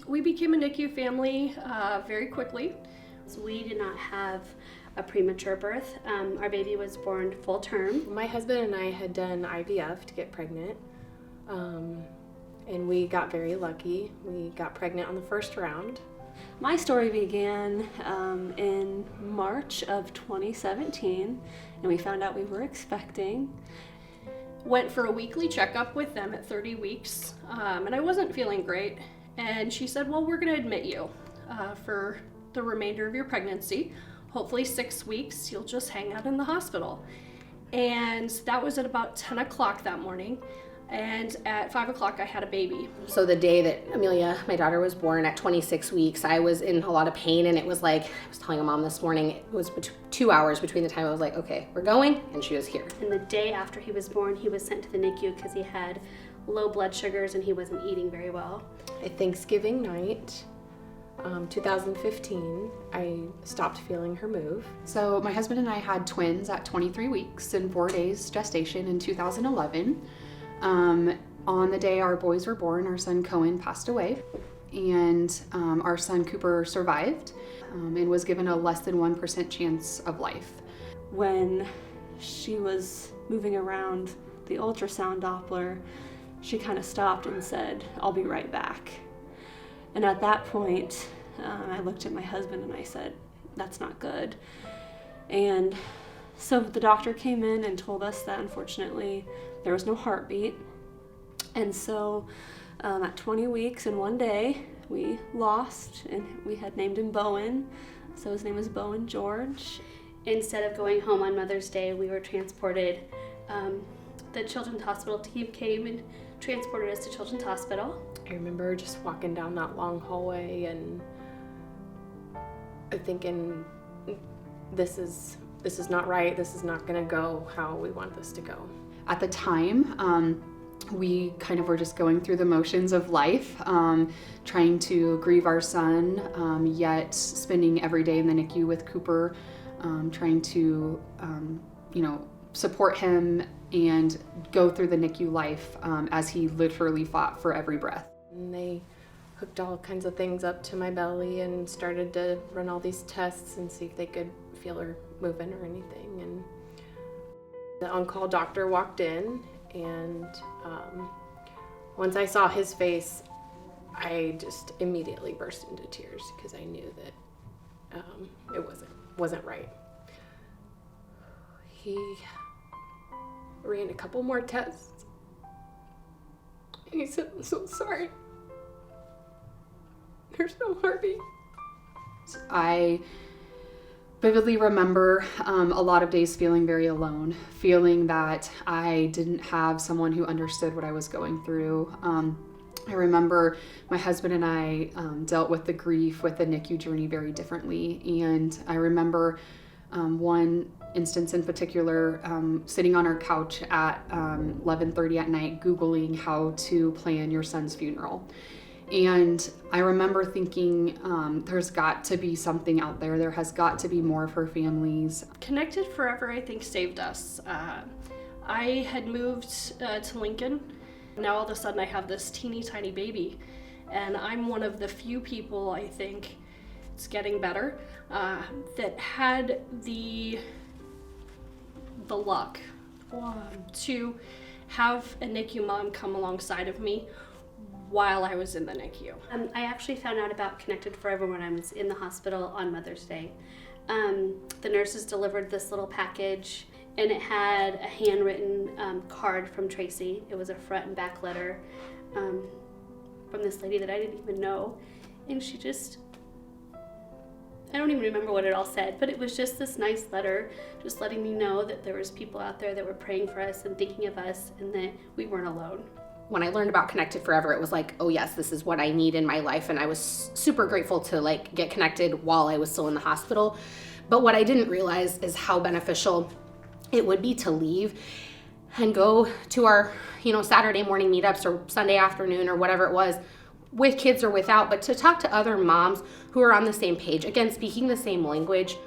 We became a NICU family very quickly. So we did not have a premature birth. Our baby was born full term. My husband and I had done IVF to get pregnant, and we got very lucky. We got pregnant on the first round. My story began in March of 2017, and we found out we were expecting. Went for a weekly checkup with them at 30 weeks, and I wasn't feeling great. And she said, well, we're going to admit you for the remainder of your pregnancy. Hopefully 6 weeks, you'll just hang out in the hospital. And that was at about 10 o'clock that morning. And at 5 o'clock, I had a baby. So the day that Amelia, my daughter, was born at 26 weeks, I was in a lot of pain, and it was like, I was telling my mom this morning, it was 2 hours between the time I was like, okay, we're going, and she was here. And the day after he was born, he was sent to the NICU because he had low blood sugars and he wasn't eating very well. At Thanksgiving night, 2015, I stopped feeling her move. So my husband and I had twins at 23 weeks and 4 days gestation in 2011. On the day our boys were born, our son Cohen passed away, and our son Cooper survived and was given a less than 1% chance of life. When she was moving around the ultrasound Doppler, she kind of stopped and said, "I'll be right back." And at that point, I looked at my husband and I said, "That's not good." And so the doctor came in and told us that unfortunately there was no heartbeat. And so at 20 weeks and 1 day, we lost, and we had named him Bowen. So his name is Bowen George. Instead of going home on Mother's Day, we were transported. The Children's Hospital team came and transported us to Children's Hospital. I remember just walking down that long hallway and thinking, this is not right. This is not going to go how we want this to go. At the time, we kind of were just going through the motions of life, trying to grieve our son, yet spending every day in the NICU with Cooper, trying to, support him and go through the NICU life as he literally fought for every breath. And they hooked all kinds of things up to my belly and started to run all these tests and see if they could feel her moving or anything. And the on-call doctor walked in, and once I saw his face, I just immediately burst into tears because I knew that it wasn't right. He ran a couple more tests, and he said, "I'm so sorry. There's no heartbeat." I vividly remember a lot of days feeling very alone, feeling that I didn't have someone who understood what I was going through. I remember my husband and I dealt with the grief with the NICU journey very differently, and I remember one instance in particular, sitting on our couch at 11:30 at night, Googling how to plan your son's funeral. And I remember thinking, there's got to be something out there. There has got to be more for families. Connected Forever, I think, saved us. I had moved to Lincoln. Now all of a sudden I have this teeny tiny baby, and I'm one of the few people, I think, it's getting better, that had the luck to have a NICU mom come alongside of me while I was in the NICU. I actually found out about Connected Forever when I was in the hospital on Mother's Day. The nurses delivered this little package, and it had a handwritten card from Tracy. It was a front and back letter from this lady that I didn't even know. And she just, I don't even remember what it all said, but it was just this nice letter, just letting me know that there was people out there that were praying for us and thinking of us, and that we weren't alone. When I learned about Connected Forever, it was like, oh yes, this is what I need in my life. And I was super grateful to get connected while I was still in the hospital. But what I didn't realize is how beneficial it would be to leave and go to our, Saturday morning meetups or Sunday afternoon or whatever it was, with kids or without, but to talk to other moms who are on the same page, again, speaking the same language.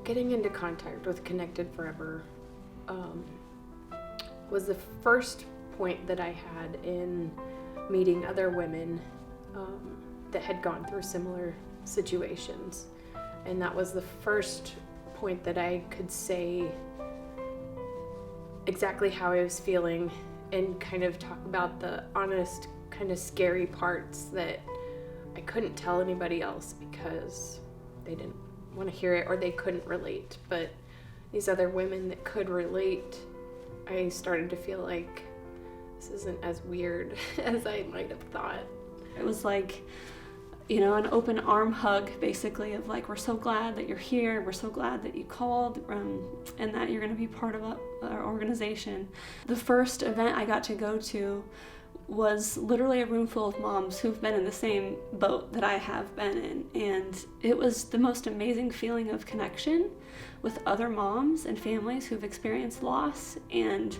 Getting into contact with Connected Forever was the first point that I had in meeting other women that had gone through similar situations. And that was the first point that I could say exactly how I was feeling and kind of talk about the honest, kind of scary parts that I couldn't tell anybody else because they didn't want to hear it or they couldn't relate. But these other women that could relate, I started to feel like this isn't as weird as I might have thought. It was like, an open arm hug, basically, of like, we're so glad that you're here, we're so glad that you called, and that you're going to be part of our organization. The first event I got to go to was literally a room full of moms who've been in the same boat that I have been in, and it was the most amazing feeling of connection with other moms and families who've experienced loss. And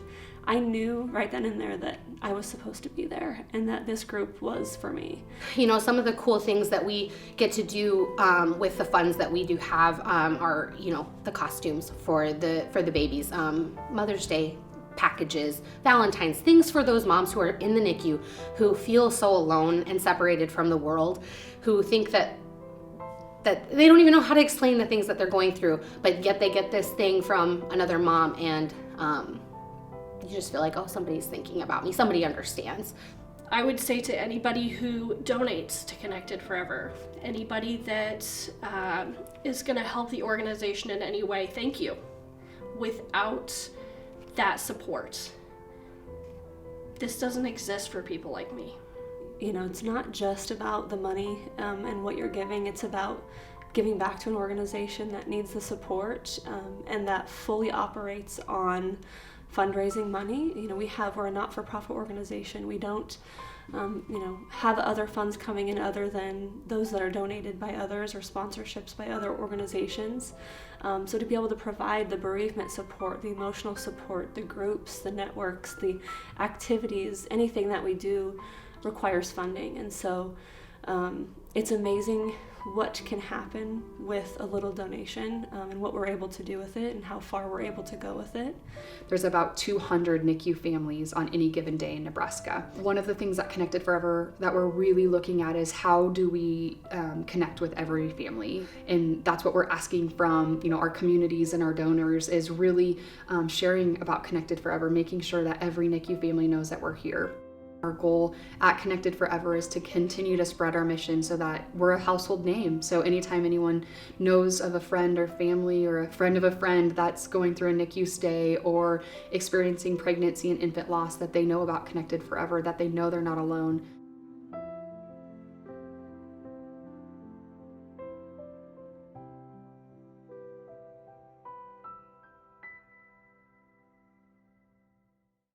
I knew right then and there that I was supposed to be there and that this group was for me. Some of the cool things that we get to do with the funds that we do have are, the costumes for the babies, Mother's Day packages, Valentine's, things for those moms who are in the NICU, who feel so alone and separated from the world, who think that they don't even know how to explain the things that they're going through, but yet they get this thing from another mom, and you just feel like, oh, somebody's thinking about me, somebody understands. I would say to anybody who donates to Connected Forever, anybody that is going to help the organization in any way, thank you. Without that support, this doesn't exist for people like me. It's not just about the money and what you're giving. It's about giving back to an organization that needs the support and that fully operates on fundraising money. We're a not-for-profit organization. We don't, have other funds coming in other than those that are donated by others or sponsorships by other organizations. So to be able to provide the bereavement support, the emotional support, the groups, the networks, the activities, anything that we do requires funding. And so it's amazing what can happen with a little donation and what we're able to do with it and how far we're able to go with it. There's about 200 NICU families on any given day in Nebraska. One of the things that Connected Forever that we're really looking at is how do we connect with every family, and that's what we're asking from our communities and our donors, is really sharing about Connected Forever, making sure that every NICU family knows that we're here. Our goal at Connected Forever is to continue to spread our mission so that we're a household name. So anytime anyone knows of a friend or family or a friend of a friend that's going through a NICU stay or experiencing pregnancy and infant loss, that they know about Connected Forever, that they know they're not alone.